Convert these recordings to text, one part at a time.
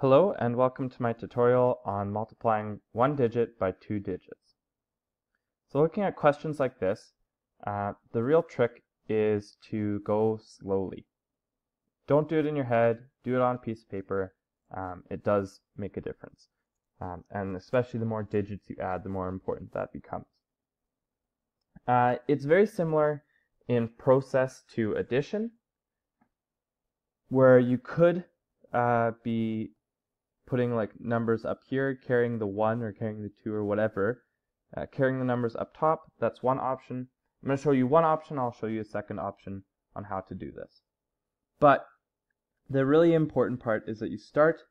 Hello and welcome to my tutorial on multiplying one digit by two digits. So looking at questions like this, the real trick is to go slowly. Don't do it in your head, do it on a piece of paper. It does make a difference. And especially the more digits you add, the more important that becomes. It's very similar in process to addition, where you could be putting like numbers up here, carrying the 1 or carrying the 2 or whatever, carrying the numbers up top. That's one option. I'm going to show you one option. I'll show you a second option on how to do this. But the really important part is that you start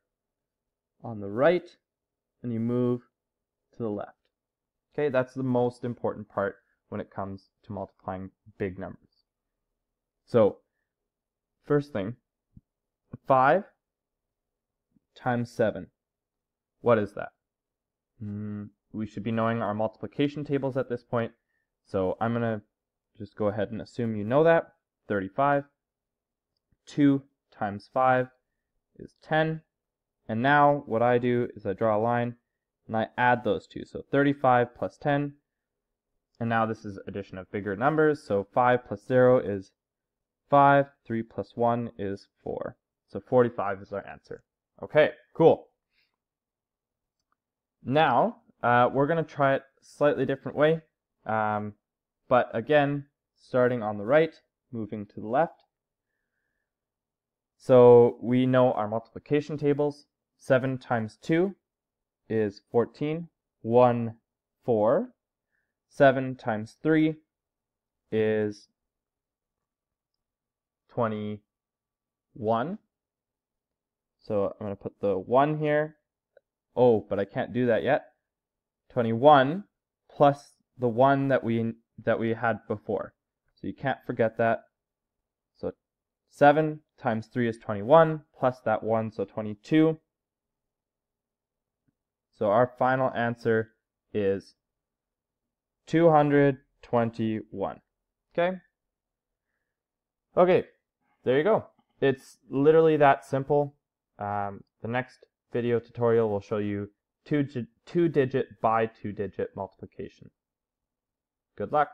on the right and you move to the left. Okay, that's the most important part when it comes to multiplying big numbers. So, first thing, 5 times 7. What is that? We should be knowing our multiplication tables at this point. So I'm going to just go ahead and assume you know that. 35. 2 times 5 is 10. And now what I do is I draw a line and I add those two. So 35 plus 10. And now this is addition of bigger numbers. So 5 plus 0 is 5. 3 plus 1 is 4. So 45 is our answer. Okay, cool. Now, we're going to try it a slightly different way. But again, starting on the right, moving to the left. So we know our multiplication tables. 7 times 2 is 14. 1, 4. 7 times 3 is 21. So I'm going to put the 1 here. Oh, but I can't do that yet. 21 plus the 1 that we had before. So you can't forget that. So 7 times 3 is 21 plus that 1, so 22. So our final answer is 221. Okay? Okay, there you go. It's literally that simple. The next video tutorial will show you two-digit by two-digit multiplication. Good luck!